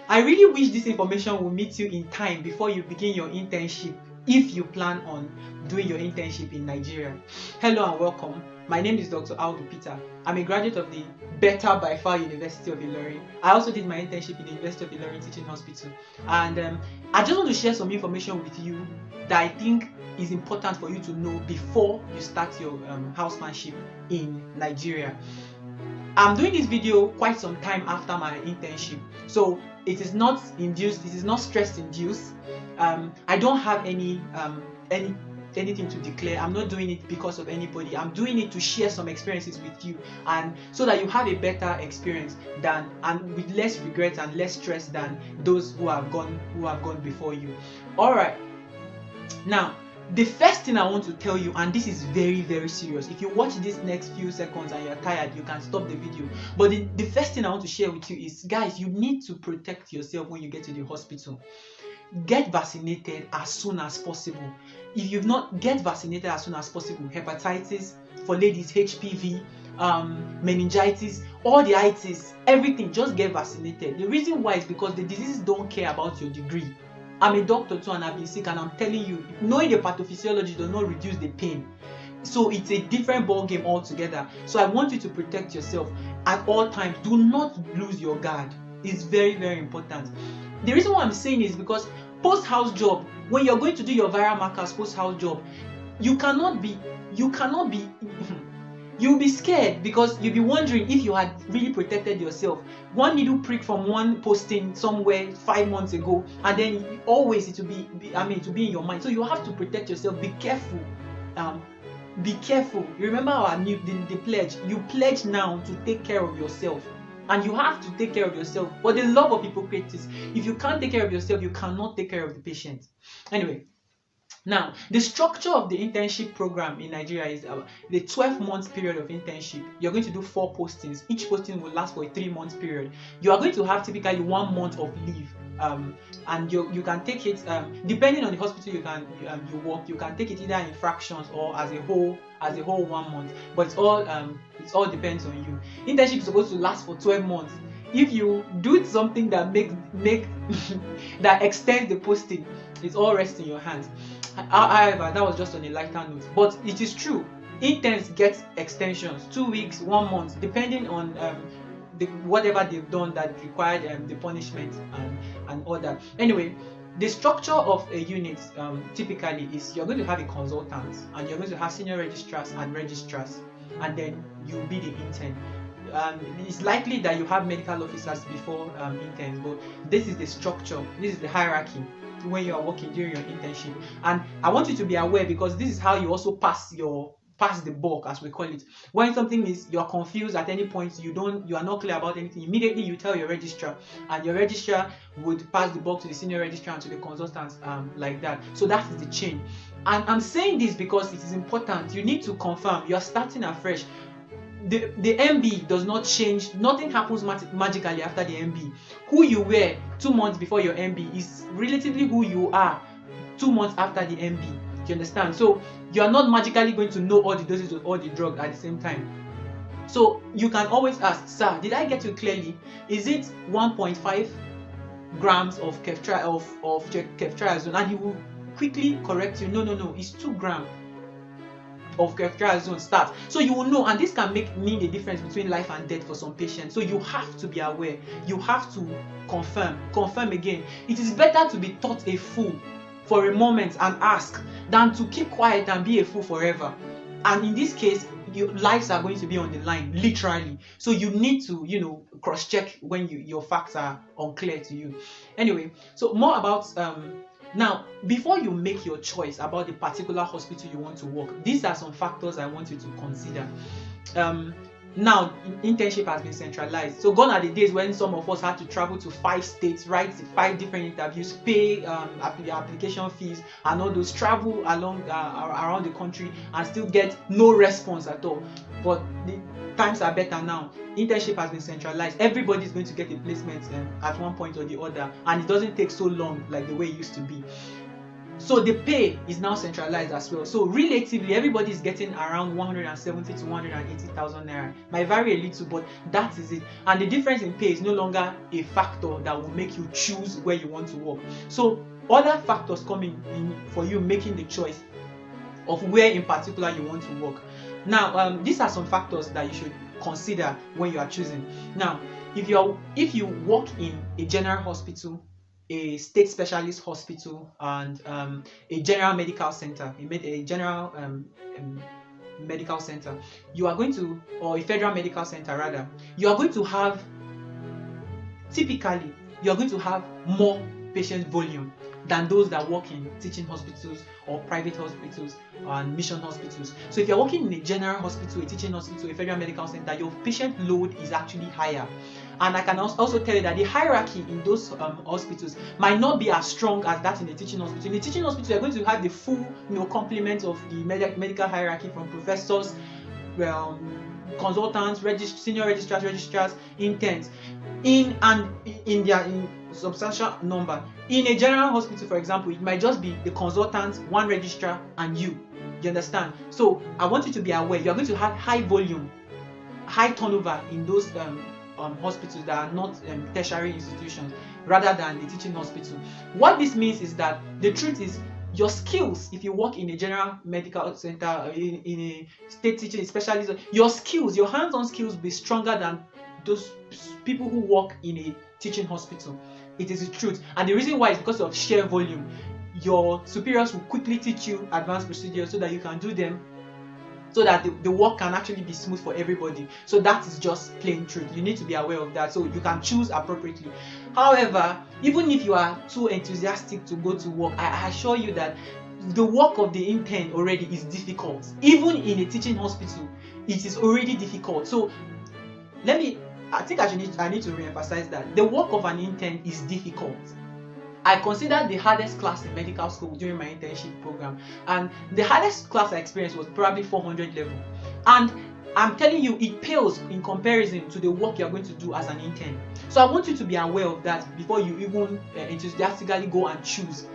I really wish this information will meet you in time before you begin your internship, if you plan on doing your internship in Nigeria. Hello and welcome. My name is Dr. Audu Peter. I'm a graduate of the Better by Far University of Ilorin. I also did my internship in the University of Ilorin Teaching Hospital. And I just want to share some information with you that I think is important for you to know before you start your housemanship in Nigeria. I'm doing this video quite some time after my internship, so it is not induced, it is not stress induced. I don't have anything to declare. I'm not doing it because of anybody. I'm doing it to share some experiences with you, and so that you have a better experience and with less regret and less stress than those who have gone before you. All right. Now, the first thing I want to tell you, and this is very, very serious. If you watch these next few seconds and you're tired, you can stop the video. But the first thing I want to share with you is, guys, you need to protect yourself when you get to the hospital. Get vaccinated as soon as possible. If you've not, get vaccinated as soon as possible. Hepatitis, for ladies, HPV, meningitis, all the itis, everything, just get vaccinated. The reason why is because the diseases don't care about your degree. I'm a doctor too, and I've been sick, and I'm telling you, knowing the pathophysiology does not reduce the pain. So it's a different ball game altogether. So I want you to protect yourself at all times. Do not lose your guard. It's very, very important. The reason why I'm saying is because post-house job, when you're going to do your viral markers post-house job, you'll be scared, because you'll be wondering if you had really protected yourself. One needle prick from one posting somewhere 5 months ago, and then always it will be in your mind. So you have to protect yourself. Be careful. Be careful. You remember the pledge. You pledge now to take care of yourself, and you have to take care of yourself. For the love of hypocrisy, if you can't take care of yourself, you cannot take care of the patient. Anyway. Now, the structure of the internship program in Nigeria is the 12-month period of internship. You're going to do 4 postings. Each posting will last for a 3-month period. You are going to have typically 1 month of leave, and you can take it depending on the hospital you work. You can take it either in fractions or as a whole 1 month. But it all depends on you. Internship is supposed to last for 12 months. If you do something that that extends the posting, it's all rests in your hands. However, that was just on a lighter note. But it is true, interns get extensions, 2 weeks, 1 month, depending on whatever they've done that required the punishment and all that. Anyway, the structure of a unit typically is you're going to have a consultant, and you're going to have senior registrars and registrars, and then you'll be the intern. It's likely that you have medical officers before interns, but this is the structure, this is the hierarchy when you are working during your internship. And I want you to be aware, because this is how you also pass the buck, as we call it. When something is, you're confused at any point, you are not clear about anything, immediately you tell your registrar, and your registrar would pass the buck to the senior registrar and to the consultants, like that. So that is the chain. And I'm saying this because it is important. You need to confirm you're starting afresh. The MB does not change. Nothing happens magically after the MB. Who you were 2 months before your MB is relatively who you are 2 months after the MB. You understand? So you are not magically going to know all the doses of all the drugs at the same time. So you can always ask, sir, did I get you clearly? Is it 1.5 grams of ceftriaxone? And he will quickly correct you. No, it's 2 grams of ceftriaxone start. So you will know, and this can mean the difference between life and death for some patients. So you have to be aware. You have to confirm again. It is better to be taught a fool for a moment and ask than to keep quiet and be a fool forever. And in this case, your lives are going to be on the line, literally. So you need to, cross-check when your facts are unclear to you. Anyway, so more about now, before you make your choice about the particular hospital you want to work, these are some factors I want you to consider. Now, internship has been centralized. So gone are the days when some of us had to travel to 5 states, write 5 different interviews, pay application fees, and all those, travel around the country and still get no response at all. But the times are better now. Internship has been centralized. Everybody is going to get a placement at one point or the other, and it doesn't take so long like the way it used to be. So the pay is now centralized as well. So relatively, everybody is getting around 170 to 180,000 naira. Might vary a little, but that is it. And the difference in pay is no longer a factor that will make you choose where you want to work. So other factors come in for you making the choice of where in particular you want to work. Now, these are some factors that you should consider when you are choosing. Now, if you work in a general hospital, a state specialist hospital, and a general medical center, a general medical center, you are going to, or a federal medical center rather, you are going to have, typically, you are going to have more patient volume than those that work in teaching hospitals or private hospitals and mission hospitals. So if you're working in a general hospital, a teaching hospital, a federal medical center, your patient load is actually higher. And I can also tell you that the hierarchy in those hospitals might not be as strong as that in a teaching hospital. In a teaching hospital, you're going to have the full complement of the medical hierarchy, from professors, consultants, senior registrars, interns, in substantial number. In a general hospital, for example, it might just be the consultant, one registrar, and you understand? So I want you to be aware you are going to have high volume, high turnover in those hospitals that are not tertiary institutions rather than the teaching hospital. What this means is that the truth is, your skills, if you work in a general medical center, in a state teaching specialist, your skills, your hands-on skills will be stronger than those people who work in a teaching hospital. It is the truth. And the reason why is because of sheer volume. Your superiors will quickly teach you advanced procedures so that you can do them, so that the work can actually be smooth for everybody. So that is just plain truth. You need to be aware of that so you can choose appropriately. However, even if you are too enthusiastic to go to work, I assure you that the work of the intern already is difficult. Even in a teaching hospital, it is already difficult. So I think I need to re-emphasize that the work of an intern is difficult. I considered the hardest class in medical school during my internship program, and the hardest class I experienced was probably 400 level. And I'm telling you, it pales in comparison to the work you're going to do as an intern. So I want you to be aware of that before you even enthusiastically go and choose.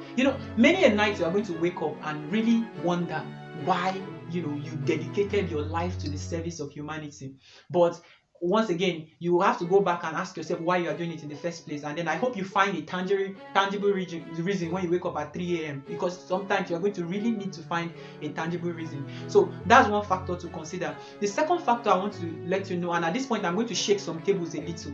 Many a night you are going to wake up and really wonder why you dedicated your life to the service of humanity. But once again, you have to go back and ask yourself why you are doing it in the first place. And then I hope you find a tangible reason when you wake up at 3 a.m. because sometimes you're going to really need to find a tangible reason. So that's one factor to consider. The second factor I want to let you know, and at this point I'm going to shake some tables a little.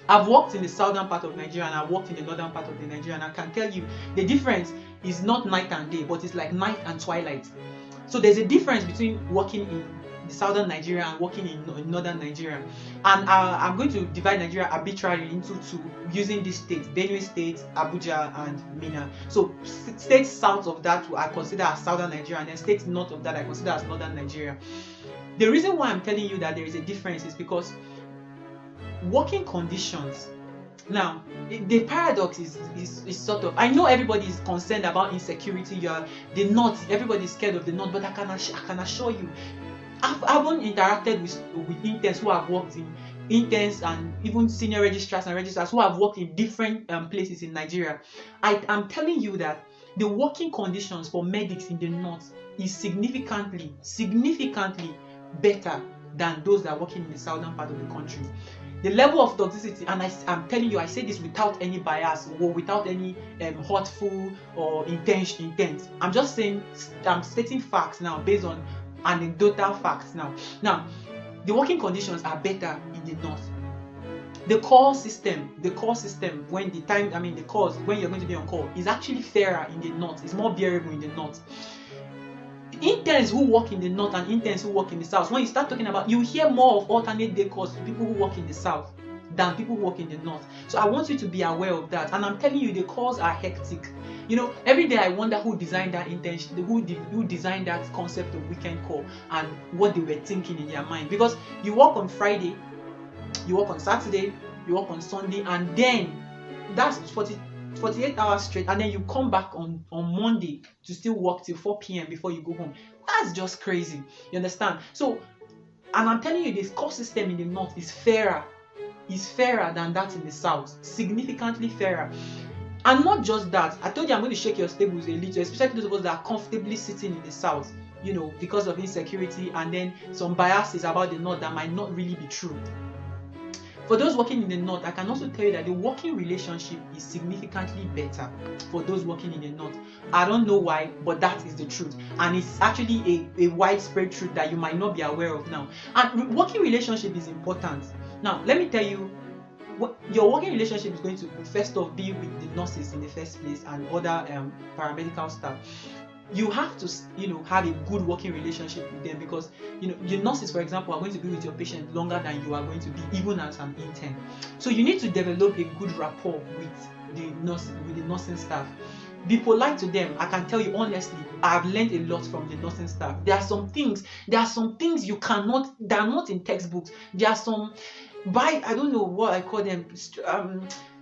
I've worked in the southern part of Nigeria and I've worked in the northern part of the Nigeria, and I can tell you the difference is not night and day, but it's like night and twilight. So there's a difference between working in the southern Nigeria and working in northern Nigeria. And I'm going to divide Nigeria arbitrarily into two using these states: Benue State, Abuja, and Minna. So states south of that I consider as southern Nigeria, and then states north of that I consider as northern Nigeria. The reason why I'm telling you that there is a difference is because working conditions. Now, the paradox is sort of, I know everybody is concerned about insecurity. The north, everybody is scared of the north, but I can assure you, I haven't interacted with interns who have worked in interns and even senior registrars and registrars who have worked in different places in Nigeria. I'm telling you that the working conditions for medics in the north is significantly better than those that are working in the southern part of the country. The level of toxicity, and I'm telling you, I say this without any bias or without any hurtful or intent. I'm just saying, I'm stating facts now based on anecdotal facts now. Now, the working conditions are better in the north. The call system when the calls when you're going to be on call is actually fairer in the north. It's more bearable in the north. Interns who work in the north and interns who work in the south, when you start talking about, you hear more of alternate day calls to people who work in the south than people who work in the north. So I want you to be aware of that. And I'm telling you, the calls are hectic. Every day I wonder who designed that internship, who designed that concept of weekend call, and what they were thinking in their mind. Because you work on Friday, you work on Saturday, you work on Sunday, and then that's 48 hours straight, and then you come back on Monday to still work till 4 p.m. before you go home. That's just crazy. You understand? So, and I'm telling you, this call system in the north is fairer than that in the south, significantly fairer. And not just that, I told you I'm going to shake your stables a little, especially those of us that are comfortably sitting in the south, because of insecurity and then some biases about the north that might not really be true. For those working in the north, I can also tell you that the working relationship is significantly better for those working in the north. I don't know why, but that is the truth. And it's actually a widespread truth that you might not be aware of now. And working relationship is important. Now, let me tell you, your working relationship is going to first off be with the nurses in the first place and other paramedical staff. You have to have a good working relationship with them, because the nurses, for example, are going to be with your patient longer than you are going to be even as an intern. So you need to develop a good rapport with the nursing staff. Be polite to them. I can tell you honestly, I've learned a lot from the nursing staff. There are some things you cannot, they are not in textbooks. There are some, I don't know what I call them,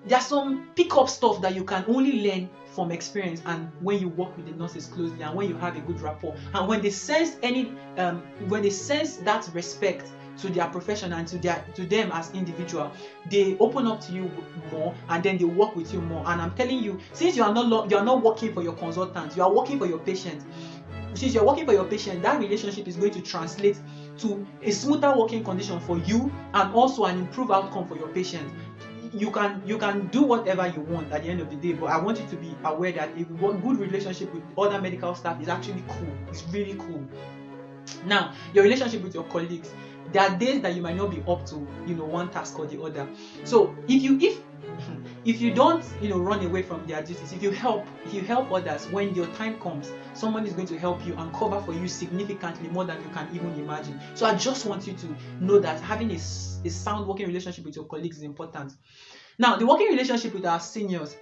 there are some pick-up stuff that you can only learn from experience, and when you work with the nurses closely and when you have a good rapport, and when they sense that respect to their profession and to them as individual, they open up to you more and then they work with you more. And I'm telling you, since you are not working for your consultant, you are working for your patient. Since you're working for your patient, that relationship is going to translate to a smoother working condition for you and also an improved outcome for your patient. You can do whatever you want at the end of the day, but I want you to be aware that a good relationship with other medical staff is actually cool. It's really cool. Now, your relationship with your colleagues, there are days that you might not be up to one task or the other. So if you don't run away from their duties, if you help others, when your time comes, someone is going to help you and cover for you significantly more than you can even imagine. So I just want you to know that having a sound working relationship with your colleagues is important. Now, the working relationship with our seniors,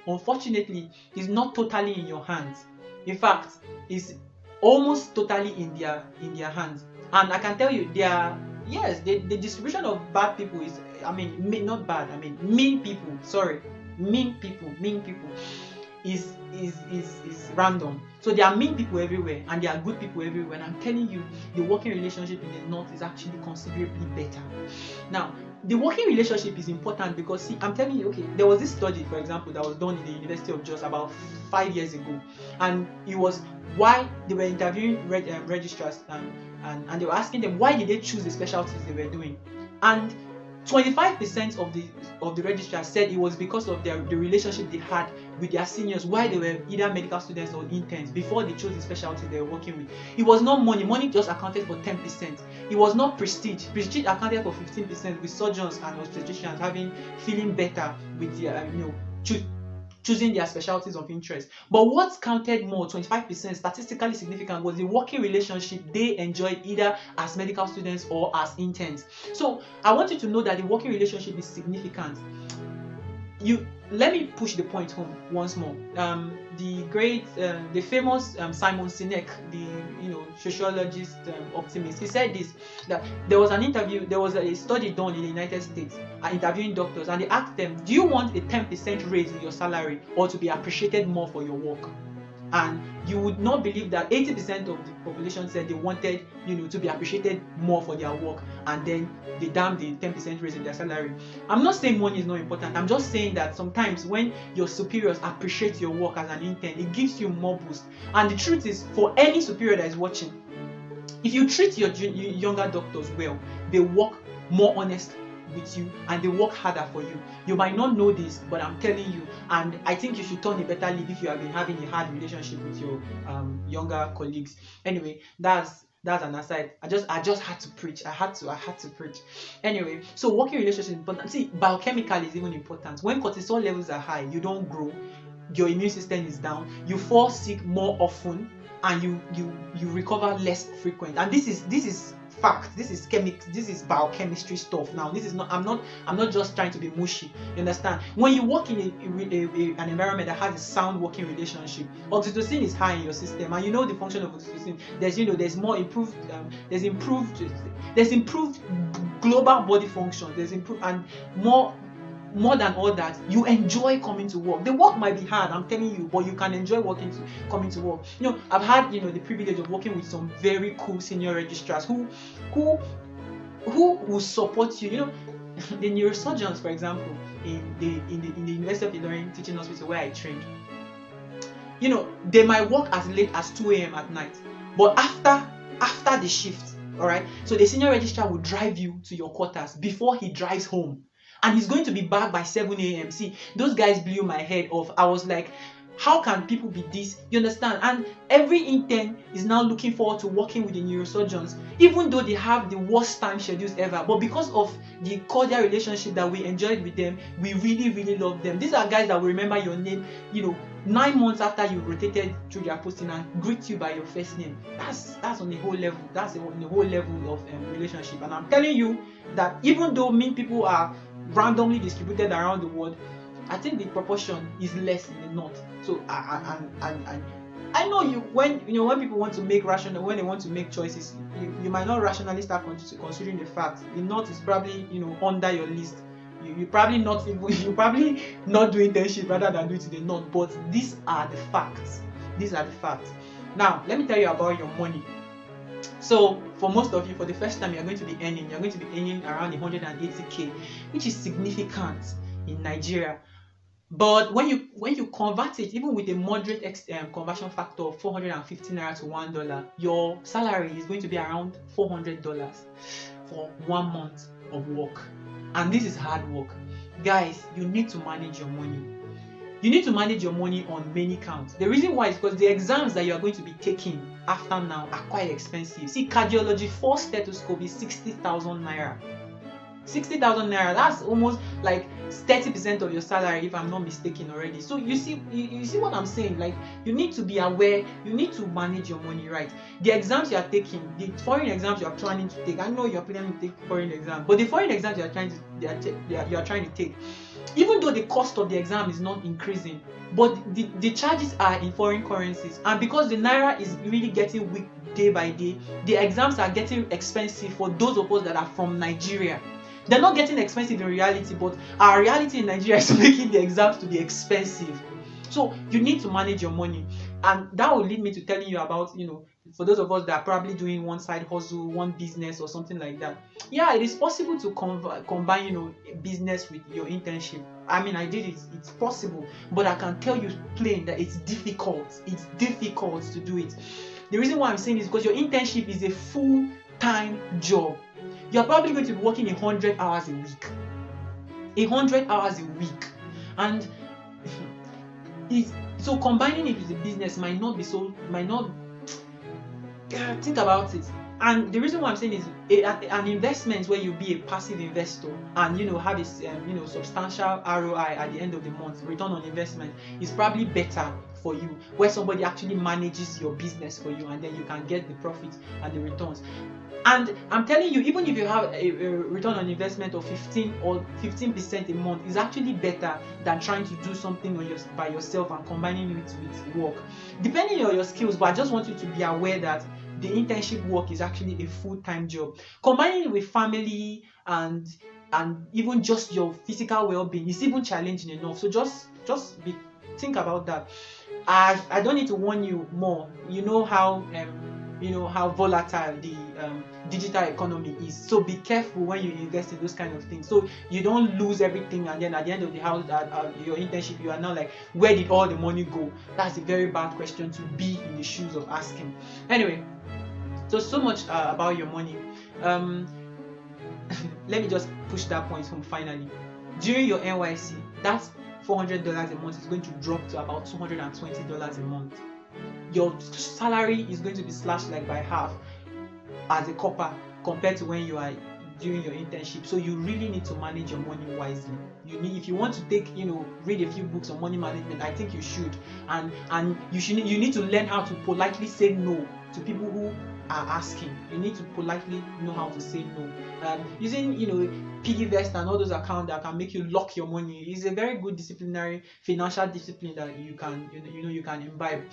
unfortunately, is not totally in your hands. In fact, it's almost totally in their hands. And I can tell you, the distribution of bad people is, mean people. Sorry, mean people is random. So there are mean people everywhere and there are good people everywhere. And I'm telling you, the working relationship in the north is actually considerably better. Now, the working relationship is important because, see, I'm telling you, okay, there was this study, for example, that was done in the University of Jos about 5 years ago, and it was why they were interviewing registrars and they were asking them why did they choose the specialties they were doing, and 25% of the registrars said it was because of the relationship they had with their seniors while they were either medical students or interns before they chose the specialty they were working with. It was not money just accounted for 10%. It was not prestige accounted for 15%, with surgeons and obstetricians feeling better with their choosing their specialties of interest. But what counted more, 25%, statistically significant, was the working relationship they enjoyed either as medical students or as interns. So I want you to know that the working relationship is significant. Let me push the point home once more. The famous Simon Sinek, the sociologist, optimist, he said this, that there was a study done in the United States interviewing doctors, and they asked them, do you want a 10% raise in your salary or to be appreciated more for your work? And you would not believe that 80% of the population said they wanted to be appreciated more for their work, and then they damned the 10% raise in their salary. I'm not saying money is not important. I'm just saying that sometimes when your superiors appreciate your work as an intern, it gives you more boost. And the truth is, for any superior that is watching, if you treat your younger doctors well, they work more honestly with you and they work harder for you. You might not know this, but I'm telling you, and I think you should turn a better leaf if you have been having a hard relationship with your younger colleagues. Anyway, that's an aside. I just had to preach. I had to preach. Anyway, so working relationship is important. See, biochemical is even important. When cortisol levels are high, you don't grow, your immune system is down, you fall sick more often, and you recover less frequent. And this is fact. This is biochemistry stuff. Now, this is not. I'm not just trying to be mushy. You understand? When you work in an environment that has a sound working relationship, oxytocin is high in your system, and you know the function of oxytocin. There's more improved. There's improved global body function. There's improved and more than all that, you enjoy coming to work. The work might be hard, I'm telling you, but you can enjoy coming to work. I've had the privilege of working with some very cool senior registrars who will support you. the neurosurgeons, for example, in the University of Ilorin Teaching Hospital where I trained, they might work as late as 2 a.m. at night, but after the shift, all right, so the senior registrar will drive you to your quarters before he drives home, and he's going to be back by 7 a.m. See, those guys blew my head off. I was like, how can people be this? You understand? And every intern is now looking forward to working with the neurosurgeons, even though they have the worst time schedules ever. But because of the cordial relationship that we enjoyed with them, we really, really love them. These are guys that will remember your name, 9 months after you rotated through their posting and greet you by your first name. That's on the whole level. That's on the whole level of relationship. And I'm telling you that even though mean people are randomly distributed around the world, I think the proportion is less in the north. So I know when people want to make when they want to make choices, you might not rationally start considering the fact the north is probably under your list. You probably not do internship rather than do it in the north. But these are the facts. Now let me tell you about your money. So for most of you, for the first time, you're going to be earning around 180k, which is significant in Nigeria. But when you convert it, even with a moderate conversion factor of 450 naira to $1, your salary is going to be around $400 for 1 month of work. And this is hard work. Guys, you need to manage your money. You need to manage your money on many counts. The reason why is because the exams that you are going to be taking after now are quite expensive. See, cardiology 4 stethoscope is 60,000 naira. 60,000 naira, that's almost like 30% of your salary, if I'm not mistaken already. So you see what I'm saying? Like, you need to be aware, you need to manage your money right. The exams you are taking, the foreign exams you are planning to take, I know you're planning to take foreign exams, but the foreign exams you are trying to take, even though the cost of the exam is not increasing, but the charges are in foreign currencies, and because the naira is really getting weak day by day, the exams are getting expensive for those of us that are from Nigeria. They're not getting expensive in reality, but our reality in Nigeria is making the exams to be expensive. So you need to manage your money, and that will lead me to telling you about, for those of us that are probably doing one side hustle, one business or something like that. Yeah, it is possible to combine, business with your internship. I mean, I did it. It's possible, but I can tell you plain that it's difficult. It's difficult to do it. The reason why I'm saying is because your internship is a full-time job. You're probably going to be working 100 hours a week. 100 hours a week. And so combining it with the business might not think about it. And the reason why I'm saying is an investment where you be a passive investor and have this substantial ROI at the end of the month, return on investment, is probably better for you, where somebody actually manages your business for you and then you can get the profits and the returns. And I'm telling you, even if you have a return on investment of 15% a month, is actually better than trying to do something by yourself and combining it with work, depending on your skills. But I just want you to be aware that the internship work is actually a full-time job. Combining it with family and even just your physical well-being is even challenging enough. So just think about that. I don't need to warn you more. You know how volatile the digital economy is. So be careful when you invest in those kind of things, so you don't lose everything, and then at the end of the house, your internship, you are now like, where did all the money go? That's a very bad question to be in the shoes of asking. Anyway, so much about your money. Let me just push that point home finally. During your NYC, that's $400 a month is going to drop to about $220 a month. Your salary is going to be slashed like by half as a copper compared to when you are doing your internship. So you really need to manage your money wisely. If you want to take, read a few books on money management, I think you should. And you need to learn how to politely say no to people who are asking. You need to politely know how to say no. Using PiggyVest and all those accounts that can make you lock your money is a very good financial discipline that you can imbibe.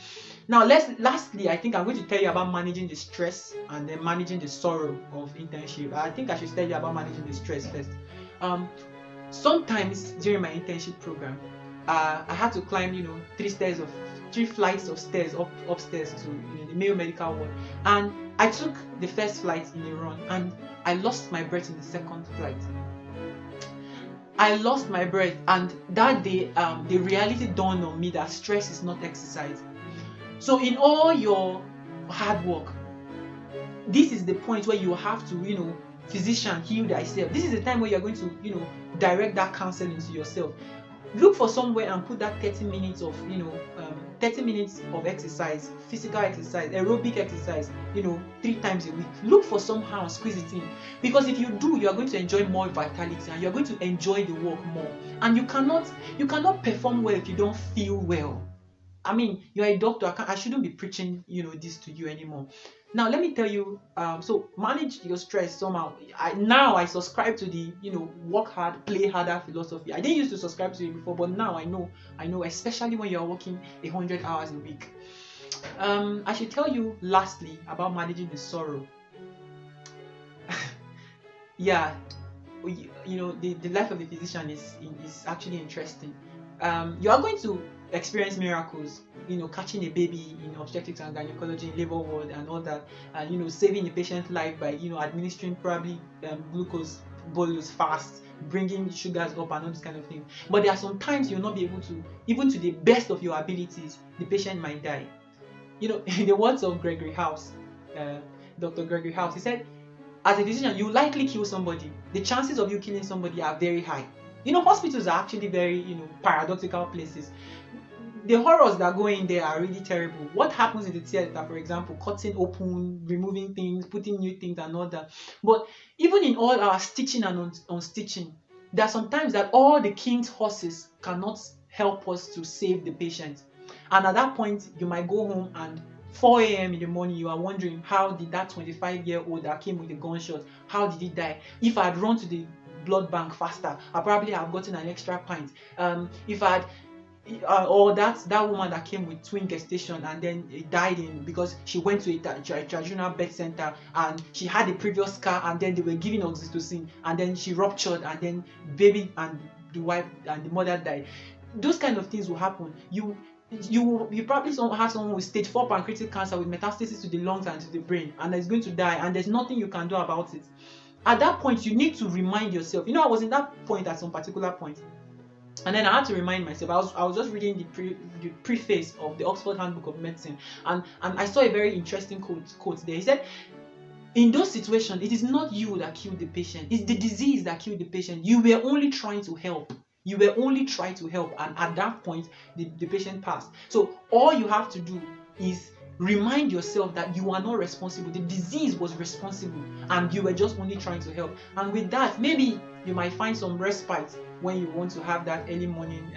Now, lastly, I think I'm going to tell you about managing the stress and then managing the sorrow of internship. I think I should tell you about managing the stress first. Sometimes during my internship program, I had to climb 3 flights of stairs upstairs to the male medical ward, and I took the first flight in a run and I lost my breath in the second flight. I lost my breath, and that day the reality dawned on me that stress is not exercise. So in all your hard work, this is the point where you have to, physician, heal thyself. This is the time where you're going to, direct that counsel into yourself. Look for somewhere and put that 30 minutes of 30 minutes of exercise, physical exercise, aerobic exercise, 3 times a week. Look for somehow and squeeze it in, because if you do, you are going to enjoy more vitality and you are going to enjoy the work more. And you cannot perform well if you don't feel well. I mean, you're a doctor. I shouldn't be preaching, this to you anymore. Now, let me tell you. So manage your stress somehow. I subscribe to the, work hard, play harder philosophy. I didn't used to subscribe to it before, but now I know. Especially when you are working 100 hours a week. I should tell you lastly about managing the sorrow. Yeah, the life of a physician is actually interesting. You are going to experience miracles, catching a baby in obstetrics and gynecology, in labor ward and all that, and saving a patient's life by administering probably glucose bolus fast, bringing sugars up and all this kind of thing. But there are some times you'll not be able to, even to the best of your abilities, the patient might die. In the words of Gregory House, Dr. Gregory House, he said, as a physician, you likely kill somebody. The chances of you killing somebody are very high. Hospitals are actually very, paradoxical places. The horrors that go in there are really terrible. What happens in the theater, for example, cutting open, removing things, putting new things and all that. But even in all our stitching and unstitching, there are sometimes that all the king's horses cannot help us to save the patient. And at that point, you might go home and 4 a.m. in the morning, you are wondering, how did that 25-year-old that came with a gunshot, how did he die? If I had run to the blood bank faster, I probably have gotten an extra pint. If I had or that woman that came with twin gestation and then died because she went to a traditional birth center and she had a previous scar and then they were giving oxytocin and then she ruptured and then baby and the wife and the mother died. Those kind of things will happen. You probably have someone with stage 4 pancreatic cancer with metastasis to the lungs and to the brain, and is going to die, and there's nothing you can do about it. At that point, you need to remind yourself. I was in that point at some particular point. And then I had to remind myself. I was just reading the preface of the Oxford Handbook of Medicine, and I saw a very interesting quote there. He said, in those situations, it is not you that killed the patient. It's the disease that killed the patient. You were only trying to help. And at that point, the patient passed. So all you have to do is remind yourself that you are not responsible. The disease was responsible, and you were just only trying to help. And with that, maybe you might find some respite when you want to have that early morning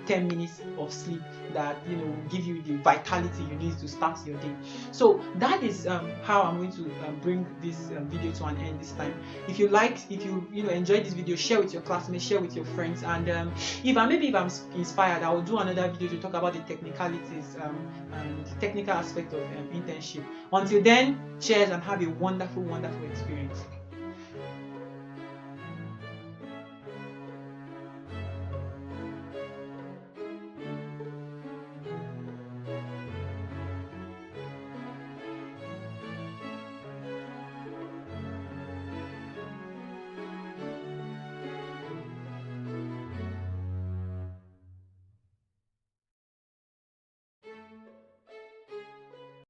10 minutes of sleep that will give you the vitality you need to start your day. So that is how I'm going to bring this video to an end this time. If you enjoyed this video, share with your classmates, share with your friends, and if I'm inspired, I will do another video to talk about the technicalities and the technical aspect of internship. Until then, cheers and have a wonderful experience.